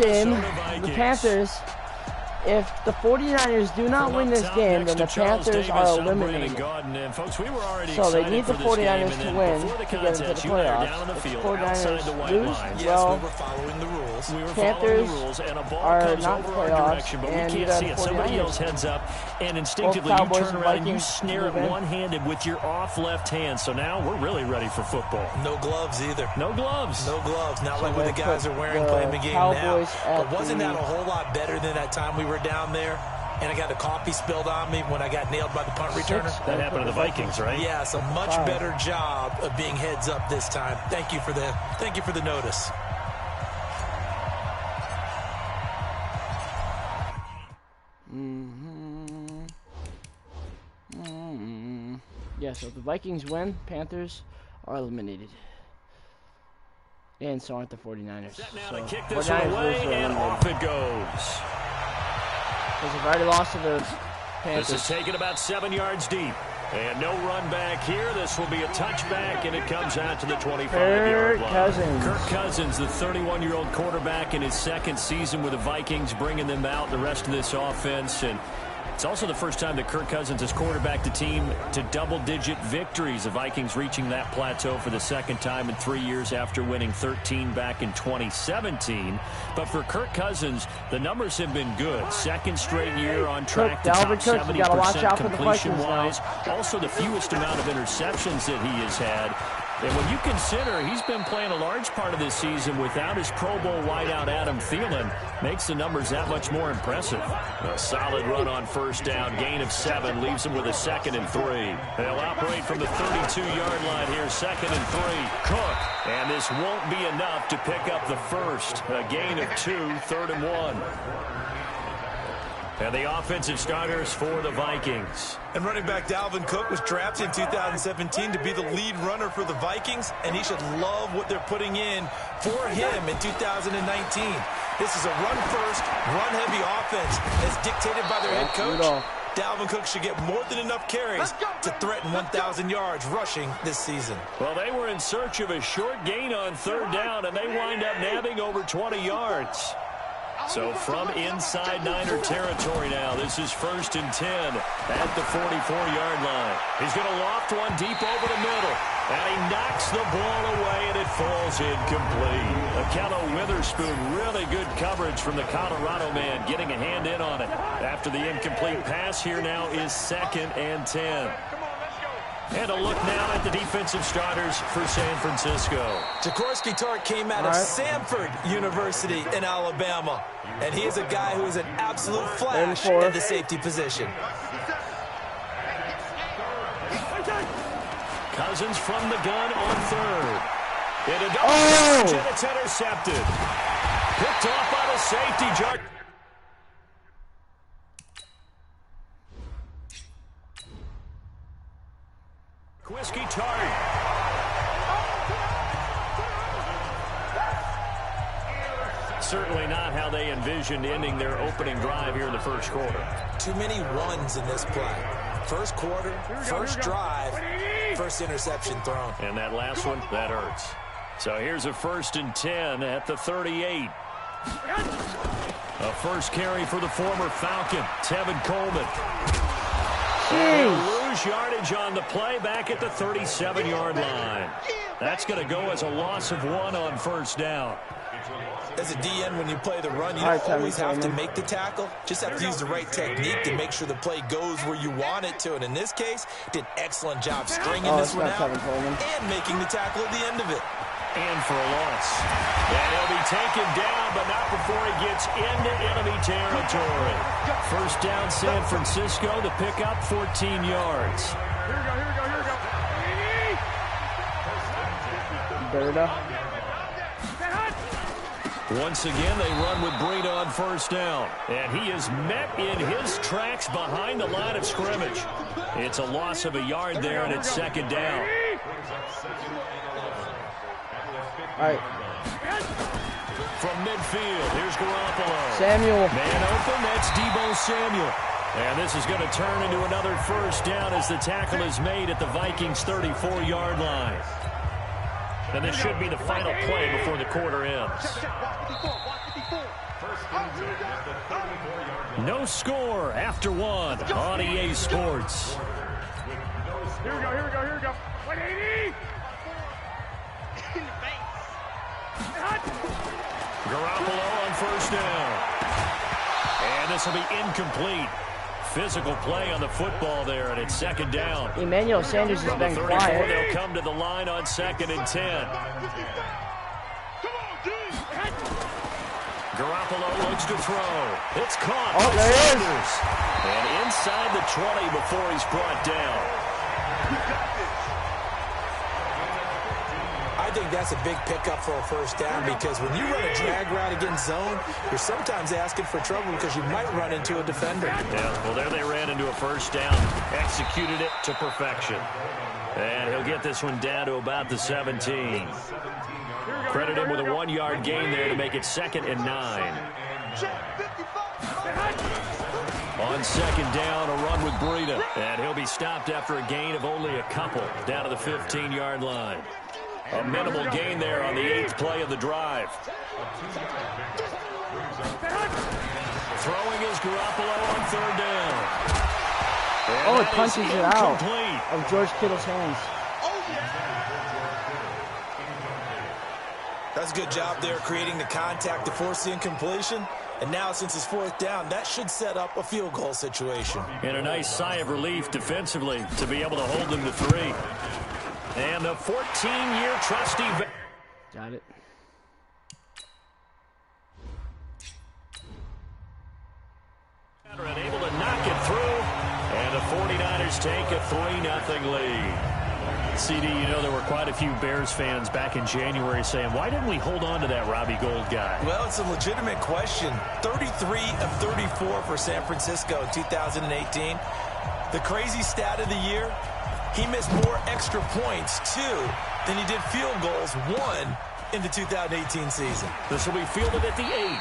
game, the Panthers, if the 49ers do not win this game, then the Panthers are eliminated. So they need the 49ers to win to get into the playoffs. If the 49ers lose, well, Panthers are not in the playoffs, and you got the 49ers. Heads up, and instinctively you turn around and you snare it one-handed with your off left hand. So now we're really ready for football. No gloves either. No gloves. No gloves. Not like what the guys are wearing playing the game now. But wasn't that a whole lot better than that time we were down there? And I got the coffee spilled on me when I got nailed by the punt returner. That happened to the Vikings, right? Yes, a much better job of being heads up this time. Thank you for the notice. Yeah, so if the Vikings win, Panthers are eliminated. And so aren't the 49ers. Set now so to kick this one away, and off it goes. Because they've already lost to the Panthers. This is taken about 7 yards deep. And no run back here. This will be a touchback, and it comes out to the 25-yard line. Kirk Cousins, the 31-year-old quarterback in his second season with the Vikings, bringing them out the rest of this offense. And it's also the first time that Kirk Cousins has quarterbacked a team to double-digit victories. The Vikings reaching that plateau for the second time in 3 years after winning 13 back in 2017. But for Kirk Cousins, the numbers have been good. Second straight year on track to top 70% completion-wise. Also the fewest amount of interceptions that he has had. And when you consider he's been playing a large part of this season without his Pro Bowl wideout Adam Thielen, makes the numbers that much more impressive. A solid run on first down, gain of 7, leaves him with a 2nd and 3. They'll operate from the 32-yard line here, 2nd and 3. Cook, and this won't be enough to pick up the first. A gain of 2, 3rd and 1. And the offensive starters for the Vikings. And running back Dalvin Cook was drafted in 2017 to be the lead runner for the Vikings, and he should love what they're putting in for him in 2019. This is a run-first, run-heavy offense as dictated by their head coach. Dalvin Cook should get more than enough carries to threaten 1,000 yards rushing this season. Well, they were in search of a short gain on 3rd down, and they wind up nabbing over 20 yards. So from inside Niner territory now, this is 1st and 10 at the 44-yard line. He's going to loft one deep over the middle, and he knocks the ball away, and it falls incomplete. Akello Witherspoon, really good coverage from the Colorado man, getting a hand in on it. After the incomplete pass, here now is 2nd and 10. And a look now at the defensive starters for San Francisco. Jaworski Tartt came out of Samford University in Alabama. And he is a guy who is an absolute flash at the safety position. Cousins from the gun on 3rd. And it's intercepted. Picked off by the safety. Jaworski Tartt. Certainly not how they envisioned ending their opening drive here in the first quarter. Too many ones in this play. First quarter, first drive, first interception thrown. And that last one, that hurts. So here's a 1st and 10 at the 38. A first carry for the former Falcon, Tevin Coleman. Lose yardage on the play back at the 37-yard line. That's going to go as a loss of 1 on 1st down. As a DN, when you play the run, you don't always have to make the tackle. Just have to use the right technique to make sure the play goes where you want it to. And in this case, did an excellent job stringing this one out and making the tackle at the end of it. And for a loss. And he'll be taken down, but not before he gets into enemy territory. First down, San Francisco to pick up 14 yards. Once again, they run with Breida on first down. And he is met in his tracks behind the line of scrimmage. It's a loss of a yard there, and it's 2nd down. All right. From midfield, here's Garoppolo. Samuel. Man open, that's Deebo Samuel. And this is going to turn into another first down as the tackle is made at the Vikings' 34-yard line. And this should be the final play before the quarter ends. No score after one on EA Sports. Here we go. 180. Garoppolo on first down. And this will be incomplete. Physical play on the football there, and it's second down. Emmanuel Sanders has been quiet. They'll come to the line on 2nd and 10. Garoppolo looks to throw. It's caught by Sanders. And inside the 20 before he's brought down. I think that's a big pickup for a first down, because when you run a drag route against zone, you're sometimes asking for trouble because you might run into a defender. Yeah, well, there they ran into a first down, executed it to perfection. And he'll get this one down to about the 17. Credit him with a 1-yard gain there to make it 2nd and 9. On 2nd down, a run with Breida. And he'll be stopped after a gain of only a couple, down to the 15-yard line. A minimal gain there on the 8th play of the drive. Throwing is Garoppolo on 3rd down. And it punches it out of George Kittle's hands. That's a good job there creating the contact to force the incompletion. And now, since it's 4th down, that should set up a field goal situation. And a nice sigh of relief defensively to be able to hold them to 3. And the 14-year trusty. Got it. And able to knock it through. And the 49ers take a 3-0 lead. CD, you know there were quite a few Bears fans back in January saying, why didn't we hold on to that Robbie Gould guy? Well, it's a legitimate question. 33 of 34 for San Francisco in 2018. The crazy stat of the year, he missed more extra points, 2, than he did field goals, 1, in the 2018 season. This will be fielded at the 8.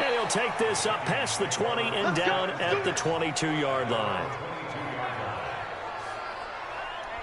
And he'll take this up past the 20 and down at the 22-yard line.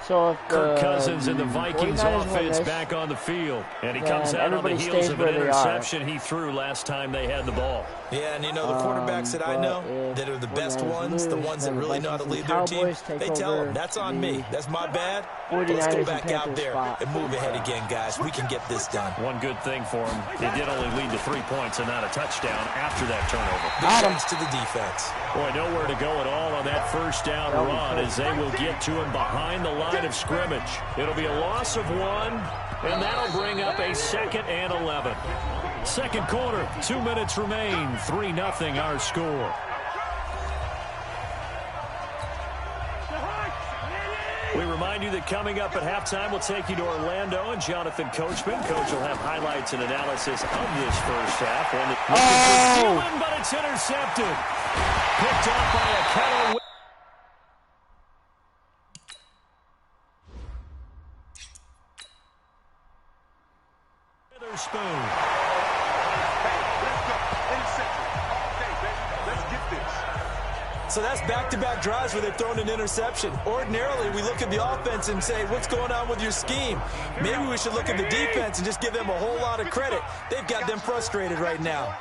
So if Kirk Cousins and the Vikings offense back on the field. And he comes out on the heels of an interception he threw last time they had the ball. Yeah, and you know, the quarterbacks that I know that are the best ones, the ones that really know how to lead their team, they tell them, that's on me. That's my bad. Let's go back out there and move ahead again, guys. We can get this done. One good thing for him, they did only lead to 3 points and not a touchdown after that turnover. Big thanks to the defense. Boy, nowhere to go at all on that first down run as they will get to him behind the line of scrimmage. It'll be a loss of 1, and that'll bring up a 2nd and 11. Second quarter, 2 minutes remain, 3-0 our score. We remind you that coming up at halftime, we'll take you to Orlando and Jonathan Coachman. Coach will have highlights and analysis of this first half. And but it's intercepted. Picked up by a Kettle. Witherspoon. Hey, let's go. Interception. Okay, baby. Let's get this. So that's back-to-back drives where they've thrown an interception. Ordinarily, we look at the offense and say, what's going on with your scheme? Maybe we should look at the defense and just give them a whole lot of credit. They've got them frustrated right now.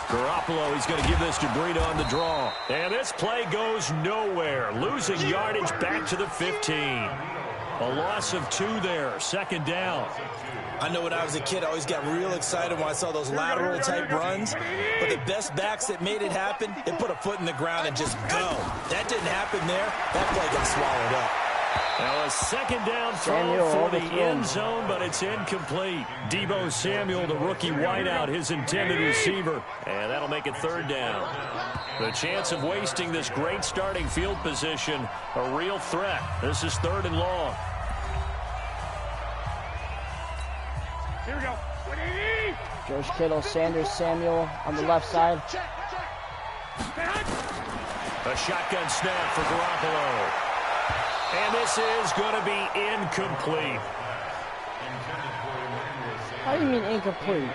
Garoppolo, he's going to give this to Breida on the draw. And this play goes nowhere. Losing yardage back to the 15. A loss of 2 there. 2nd down. I know when I was a kid, I always got real excited when I saw those lateral-type runs. But the best backs that made it happen, they put a foot in the ground and just go. That didn't happen there. That play got swallowed up. Now a 2nd down throw for the end zone, but it's incomplete. Deebo Samuel, the rookie wideout, his intended receiver. And that'll make it 3rd down. The chance of wasting this great starting field position, a real threat. This is 3rd and long. Here we go. 180. George Kittle, Sanders, Samuel on the left side. A shotgun snap for Garoppolo. And this is going to be incomplete. How do you mean incomplete?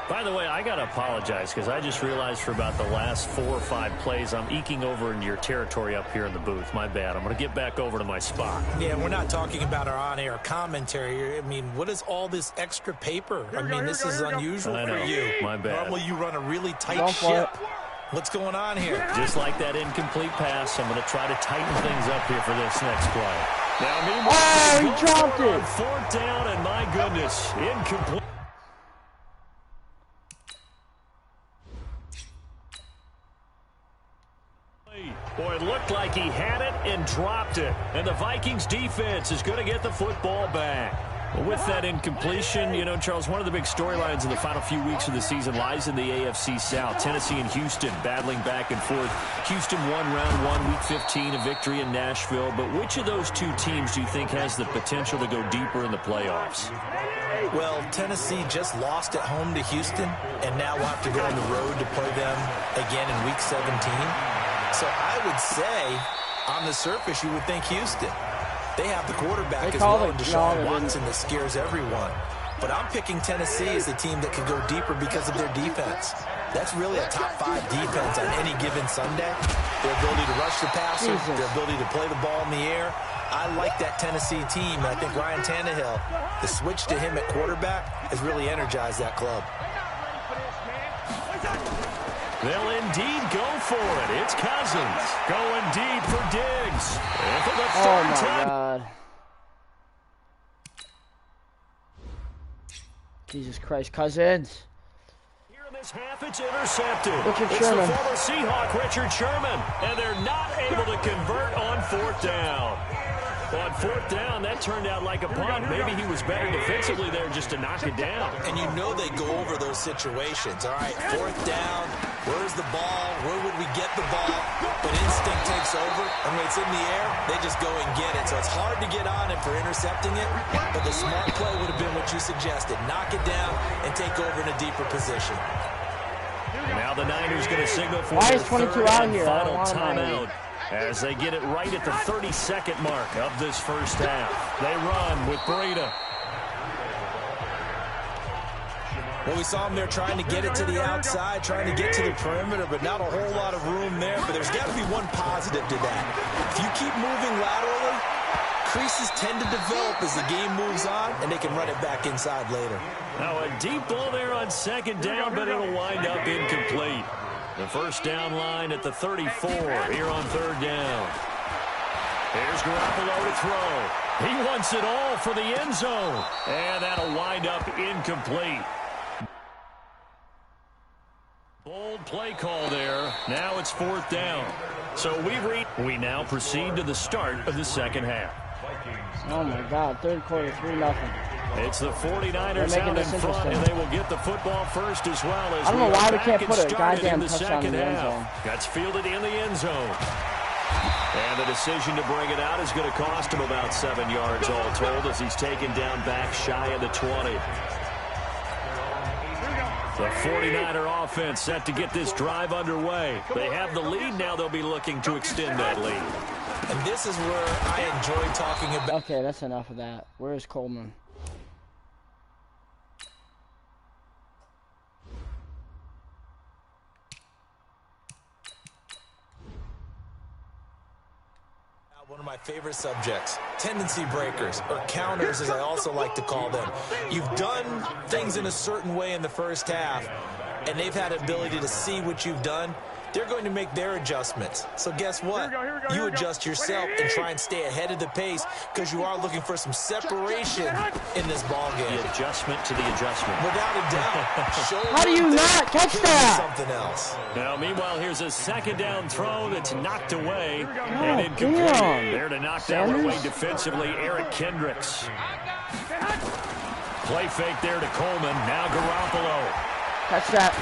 By the way, I got to apologize because I just realized for about the last 4 or 5 plays, I'm eking over into your territory up here in the booth. My bad. I'm going to get back over to my spot. Yeah, we're not talking about our on-air commentary. I mean, what is all this extra paper? I mean, this is unusual for you. My bad. Normally you run a really tight ship. What's going on here? Just like that incomplete pass, I'm going to try to tighten things up here for this next play. Now, meanwhile, he dropped it. 4th down, and my goodness, incomplete. Boy, it looked like he had it and dropped it. And the Vikings defense is going to get the football back. Well, with that incompletion, you know, Charles, one of the big storylines in the final few weeks of the season lies in the AFC South. Tennessee and Houston battling back and forth. Houston won round 1, week 15, a victory in Nashville. But which of those 2 teams do you think has the potential to go deeper in the playoffs? Well, Tennessee just lost at home to Houston, and now we'll have to go on the road to play them again in week 17. So I would say, on the surface, you would think Houston. They have the quarterback as well, Deshaun Watson, that scares everyone. But I'm picking Tennessee as the team that could go deeper because of their defense. That's really a top 5 defense on any given Sunday. Their ability to rush the passer, their ability to play the ball in the air. I like that Tennessee team, and I think Ryan Tannehill, the switch to him at quarterback, has really energized that club. They'll indeed go for it. It's Cousins going deep for Diggs. And for the third time. God. Jesus Christ, Cousins. Here in this half, it's intercepted. Richard it's Sherman. the former Seahawk, Richard Sherman. And they're not able to convert on 4th down. On 4th down, that turned out like a punt. Maybe he was better defensively there just to knock it down. And you know they go over those situations. All right, 4th down. Where's the ball? Where would we get the ball? But instinct takes over. And when it's in the air, they just go and get it. So it's hard to get on him for intercepting it. But the smart play would have been what you suggested. Knock it down and take over in a deeper position. Now the Niners going to signal for Why their is 22 third out and here? final timeout as they get it right at the 32nd mark of this first half. They run with Breida. Well, we saw him there trying to get it to the outside, trying to get to the perimeter, but not a whole lot of room there. But there's got to be one positive to that. If you keep moving laterally, creases tend to develop as the game moves on, and they can run it back inside later. Now a deep ball there on 2nd down, but it'll wind up incomplete. The first down line at the 34 here on 3rd down. Here's Garoppolo to throw. He wants it all for the end zone, and that'll wind up incomplete. Bold play call there. Now it's 4th down. So we now proceed to the start of the second half. Oh my God, 3rd quarter, 3-0. It's the 49ers out in front, and they will get the football first as well. As I don't know why we can't put a goddamn goddamn the touchdown in second the end zone. half. That's fielded in the end zone. And the decision to bring it out is going to cost him about 7 yards all told as he's taken down back shy of the 20. The 49er offense set to get this drive underway. They have the lead. Now they'll be looking to extend that lead. And this is where I enjoy talking about. Okay, that's enough of that. Where is Coleman? One of my favorite subjects, tendency breakers, or counters as I also like to call them. You've done things in a certain way in the first half, and they've had ability to see what you've done. They're going to make their adjustments. So guess what? You adjust yourself and try and stay ahead of the pace because you are looking for some separation in this ball game. The adjustment to the adjustment. Without a doubt. How do you not catch that? Something else. Now, meanwhile, here's a 2nd down throw that's knocked away God and incomplete. damn. There to knock that one away defensively, Eric Kendricks. Play fake there to Coleman. Now Garoppolo. Catch that.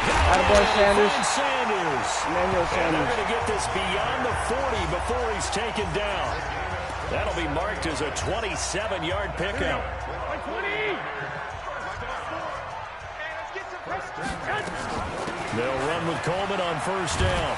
Attaboy Sanders. Emmanuel And Sanders. they're going to get this beyond the 40 before he's taken down. That'll be marked as a 27-yard pickup. They'll run with Coleman on 1st down.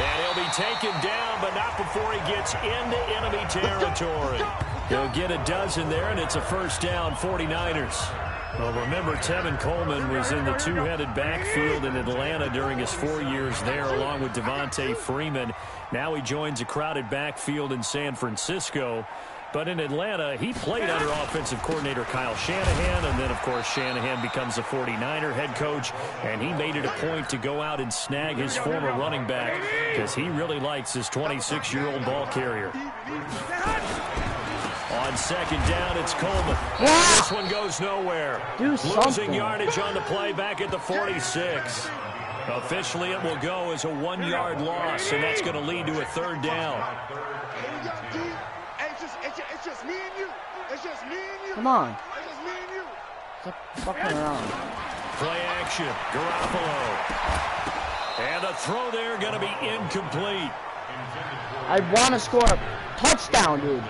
And he'll be taken down, but not before he gets into enemy territory. He'll get a dozen there, and it's a 1st down, 49ers. Well, remember, Tevin Coleman was in the two-headed backfield in Atlanta during his 4 years there, along with Devontae Freeman. Now he joins a crowded backfield in San Francisco. But in Atlanta, he played under offensive coordinator Kyle Shanahan, and then, of course, Shanahan becomes a 49er head coach, and he made it a point to go out and snag his former running back because he really likes his 26-year-old ball carrier. On second down, it's Coleman. This one goes nowhere. Losing yardage on the play back at the 46. Officially, it will go as a 1-yard loss, and that's going to lead to a third down. It's just me and you. It's just me and you. Come on. It's just me and you. Stop fucking around. Play action. Garoppolo. And the throw there going to be incomplete. I want to score a touchdown, dude.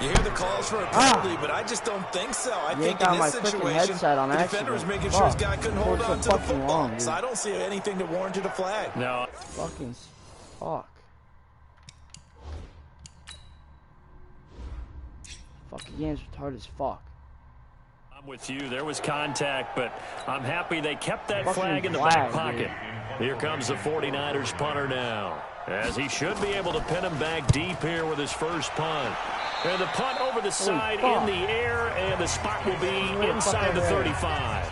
You hear the calls for a penalty, but I just don't think so. I think in this situation, the defender was making sure his guy couldn't hold on to the football. So I don't see anything that warranted a flag. No. Fucking fuck. Fucking game's retarded as fuck. I'm with you. There was contact, but I'm happy they kept that flag in the back pocket. Dude. Here comes the 49ers punter now, as he should be able to pin him back deep here with his first punt. And the punt over the side in the air, and the spot will be inside the 35.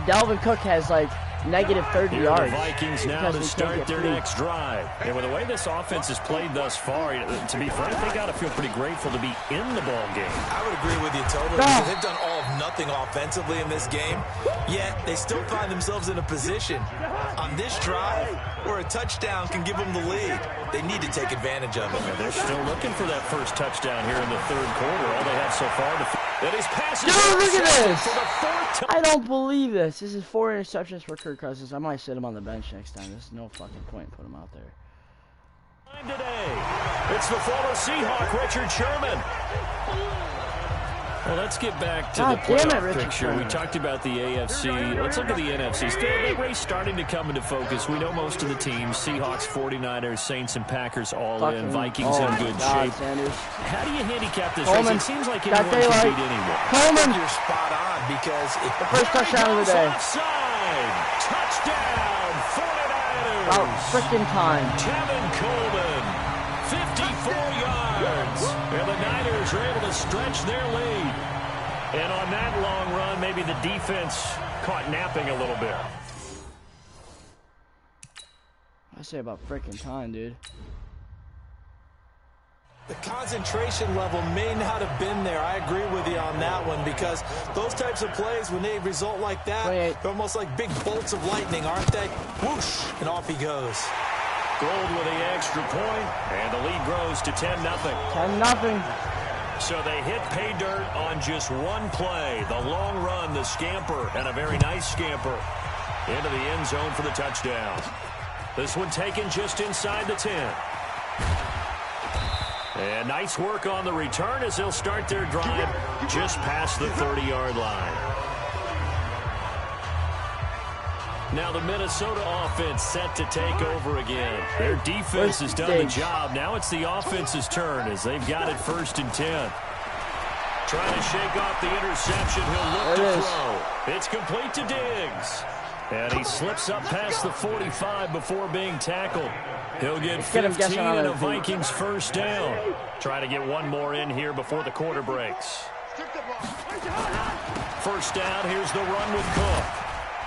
Dalvin Cook has like negative 30 yards. The Vikings now to start their next drive. And with the way this offense has played thus far, to be frank, they got to feel pretty grateful to be in the ball game. I would agree with you totally. Because they've done all of nothing offensively in this game, yet they still find themselves in a position on this drive where a touchdown can give them the lead. They need to take advantage of it. And they're still looking for that first touchdown here in the third quarter. All they have so far. That is passing. Dude, look at this. I don't believe this. This is 4 interceptions for Kirk Cousins. I might sit him on the bench next time. There's no fucking point in putting him out there. Today, it's the former Seahawk, Richard Sherman. Well, let's get back to the playoff picture. We talked about the AFC. Let's look at the NFC. Still, the race starting to come into focus. We know most of the teams. Seahawks, 49ers, Saints, and Packers all in. Vikings in good shape. Sanders. How do you handicap this race? It seems like anyone can beat anyone. Coleman, you're spot on because the first touchdown of the day. Offside. Touchdown, 49ers. About freaking time. Tevin Coleman, 54 yards. And the Niners are able to stretch their lead. And on that long run, maybe the defense caught napping a little bit. I say about freaking time, dude. The concentration level may not have been there. I agree with you on that one because those types of plays, when they result like that, they're almost like big bolts of lightning, aren't they? Whoosh, and off he goes. Gold with the extra point, and the lead grows to 10-0. 10-0. So they hit pay dirt on just one play. The long run, the scamper, and a very nice scamper into the end zone for the touchdown. This one taken just inside the 10. And nice work on the return as they'll start their drive just past the 30-yard line. Now the Minnesota offense set to take over again. Their defense has done the job. Now it's the offense's turn as they've got it 1st and 10. Trying to shake off the interception. He'll look to throw. It's complete to Diggs. And he slips up past the 45 before being tackled. He'll get 15 and a Vikings first down. Trying to get one more in here before the quarter breaks. First down, here's the run with Cook.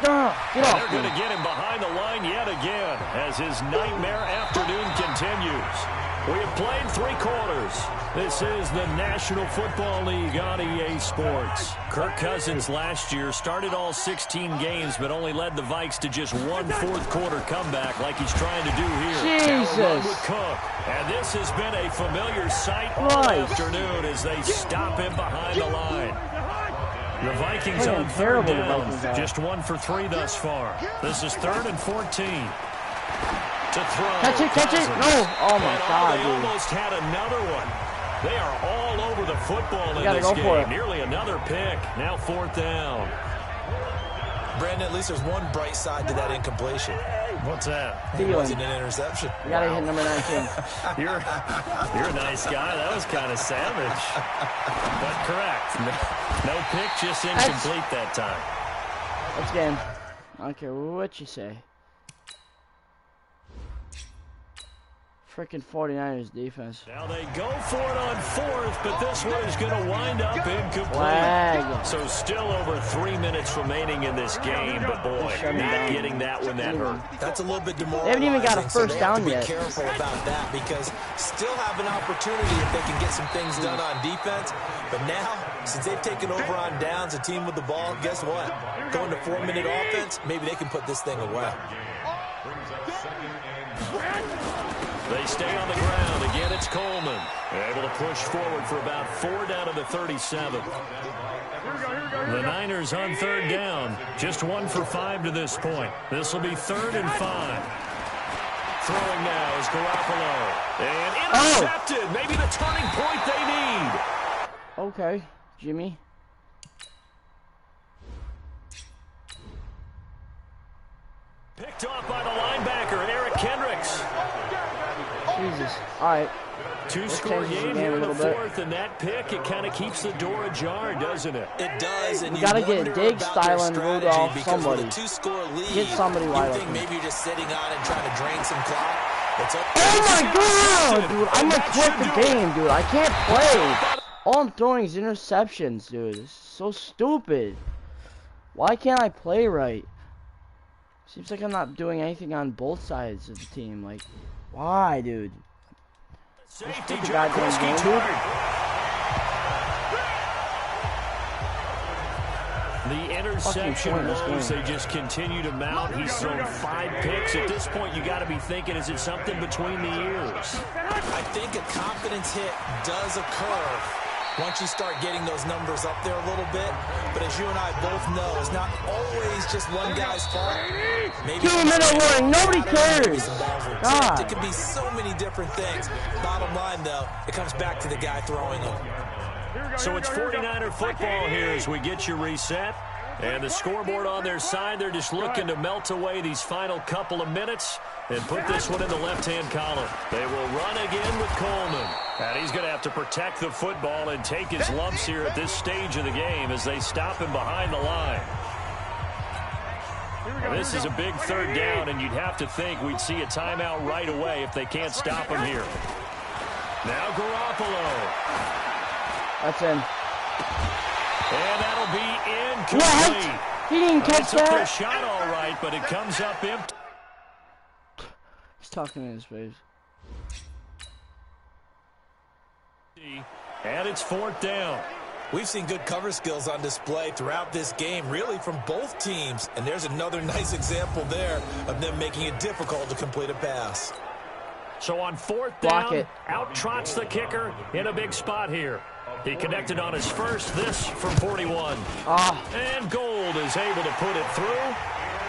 They're going to get him behind the line yet again as his nightmare afternoon continues. We have played 3 quarters. This is the National Football League on EA Sports. Kirk Cousins last year started all 16 games but only led the Vikes to just one fourth-quarter comeback like he's trying to do here. Jesus. Now a run with Cook. And this has been a familiar sight all afternoon as they stop him behind the line. The Vikings on third down, just 1 for 3 thus far. This is 3rd and 14. To throw. Catch it. No. Oh, my God, they dude. almost had another one. They are all over the football in this game. Nearly another pick. Now 4th down. Brandon, at least there's one bright side to that incompletion. What's that? It wasn't an interception. You gotta hit number 19. You're a nice guy. That was kind of savage. But correct. No pick, just incomplete that time. Let's game. I don't care what you say. Freaking 49ers defense. Now they go for it on fourth, but this one is going to wind up incomplete. Flag. So still over 3 minutes remaining in this game, but boy, not getting that one that hurt. That's a little bit demoralizing. They haven't even got a first down yet. Be careful about that because still have an opportunity if they can get some things done on defense. But now, since they've taken over on downs, a team with the ball, guess what? Going to 4-minute offense, maybe they can put this thing away. They stay on the ground. Again, it's Coleman. Able to push forward for about 4 down to the 37. The Niners on third down. Just 1 for 5 to this point. This will be 3rd and 5. Throwing now is Garoppolo. And intercepted. Oh. Maybe the turning point they need. Okay, Jimmy. Picked off by the linebacker, Eric Kendricks. Jesus. All right. 2-score game here in the fourth, and that pick, it kind of keeps the door ajar, doesn't it? It does. And you got to get Diggs, Stylen, Rudolph, somebody. Get somebody wide open. Maybe you're just sitting on and trying to drain some clock. Oh my God, dude! I'm gonna quit the game, dude. I can't play. All I'm throwing is interceptions, dude. It's so stupid. Why can't I play right? Seems like I'm not doing anything on both sides of the team. Like, why, dude? Safety goddamn game, dude. The interception woes, they just continue to mount. He's thrown 5 picks. At this point, you got to be thinking, is it something between the ears? I think a confidence hit does occur once you start getting those numbers up there a little bit. But as you and I both know, it's not always just one guy's fault. Maybe 2-minute warning. Nobody cares. God. It could be so many different things. Bottom line, though, it comes back to the guy throwing them. So it's 49er football here as we get you reset. And the scoreboard on their side, they're just looking to melt away these final couple of minutes and put this one in the left-hand column. They will run again with Coleman. And he's going to have to protect the football and take his lumps here at this stage of the game as they stop him behind the line. Now, this is a big 3rd down, and you'd have to think we'd see a timeout right away if they can't stop him here. Now Garoppolo. That's in. And that'll be incomplete. What? He didn't catch that. Took their shot all right, but it comes up empty. He's talking in his face. And it's 4th down. We've seen good cover skills on display throughout this game, really from both teams. And there's another nice example there of them making it difficult to complete a pass. So on 4th down, out trots the kicker in a big spot here. He connected on his first, this from 41. And Gold is able to put it through.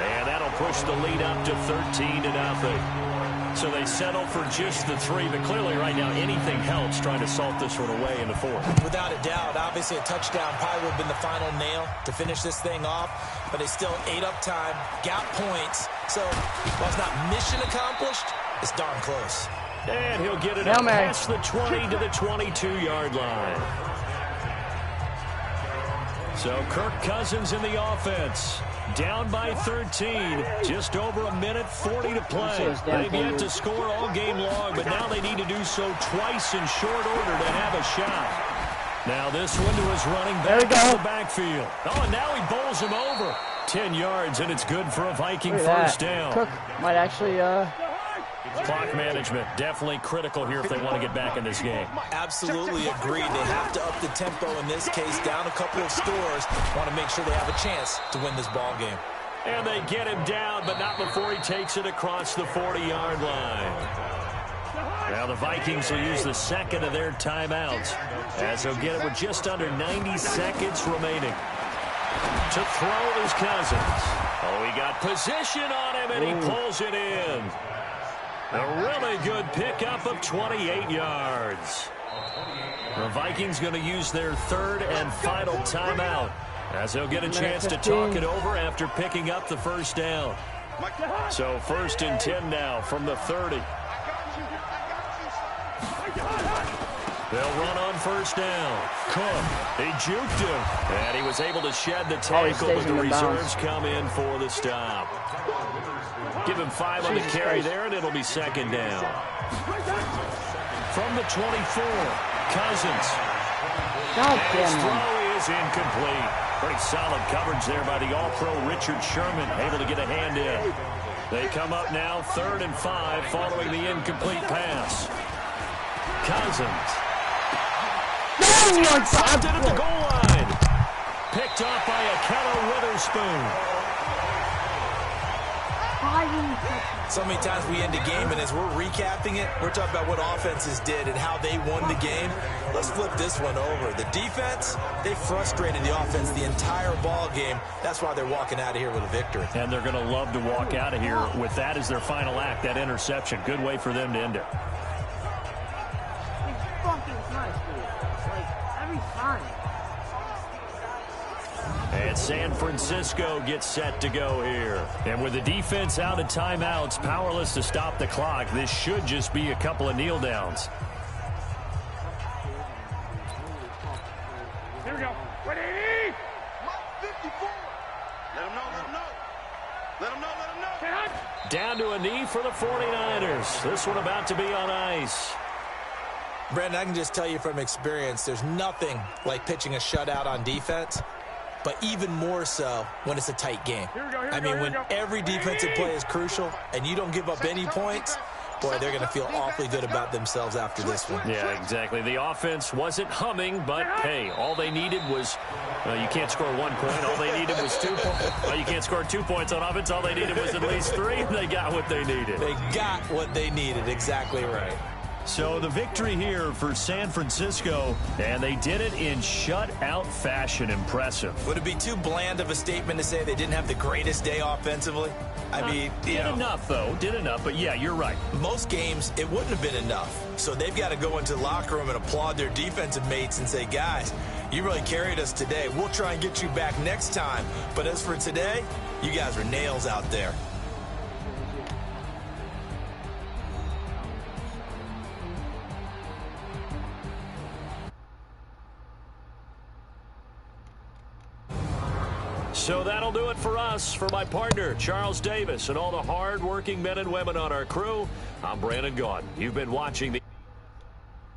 And that'll push the lead up to 13-0. So they settle for just the 3, but clearly right now anything helps trying to salt this one away in the 4th. Without a doubt, obviously a touchdown probably would have been the final nail to finish this thing off, but they still ate up time, got points. So while it's not mission accomplished, it's darn close. And he'll get it up past the 20 to the 22-yard line. So Kirk Cousins in the offense. Down by 13. Just over a minute 40 to play. They've yet to score all game long, but now they need to do so twice in short order to have a shot. Now this one to his running back in the backfield. Oh, and now he bowls him over. 10 yards, and it's good for a Viking first down. Cook might actually... Clock management, definitely critical here if they want to get back in this game. Absolutely agreed. They have to up the tempo in this case, down a couple of scores. Want to make sure they have a chance to win this ball game. And they get him down, but not before he takes it across the 40-yard line. Now the Vikings will use the second of their timeouts as they'll get it with just under 90 seconds remaining. To throw is Cousins. Oh, he got position on him, and he pulls it in. A really good pickup of 28 yards. The Vikings going to use their 3rd and final timeout As they'll get a chance to talk it over after picking up the first down. So 1st and 10 now from the 30. They'll run on 1st down. Cook, he juked him. And he was able to shed the tackle, but the reserves come in for the stop. Give him 5 on the carry there, and it'll be 2nd down. From the 24, Cousins. His throw is incomplete. Pretty solid coverage there by the All-Pro Richard Sherman, able to get a hand in. They come up now 3rd and 5 following the incomplete pass. Cousins. Stopped it at the goal line. Picked off by Akello Witherspoon. So many times we end a game, and as we're recapping it, we're talking about what offenses did and how they won the game. Let's flip this one over. The defense, they frustrated the offense the entire ball game. That's why they're walking out of here with a victory. And they're going to love to walk out of here with that as their final act, that interception. Good way for them to end it. And San Francisco gets set to go here. And with the defense out of timeouts, powerless to stop the clock, this should just be a couple of kneel downs. Here we go. Ready? Mike 54. Let him know, let him know. Let him know, let him know. Down to a knee for the 49ers. This one about to be on ice. Brandon, I can just tell you from experience, there's nothing like pitching a shutout on defense, but even more so when it's a tight game. I mean, when every defensive play is crucial and you don't give up any points, boy, they're going to feel awfully good about themselves after this one. Yeah, exactly. The offense wasn't humming, but, hey, all they needed was, you can't score 1 point. All they needed was 2 points. You can't score 2 points on offense. All they needed was at least 3, and they got what they needed. They got what they needed. Exactly right. So the victory here for San Francisco, and they did it in shutout fashion. Impressive. Would it be too bland of a statement to say they didn't have the greatest day offensively? I mean, did enough, though. Did enough, but yeah, you're right. Most games, it wouldn't have been enough. So they've got to go into the locker room and applaud their defensive mates and say, guys, you really carried us today. We'll try and get you back next time. But as for today, you guys are nails out there. So that'll do it for us. For my partner, Charles Davis, and all the hard-working men and women on our crew, I'm Brandon Gaudin. You've been watching the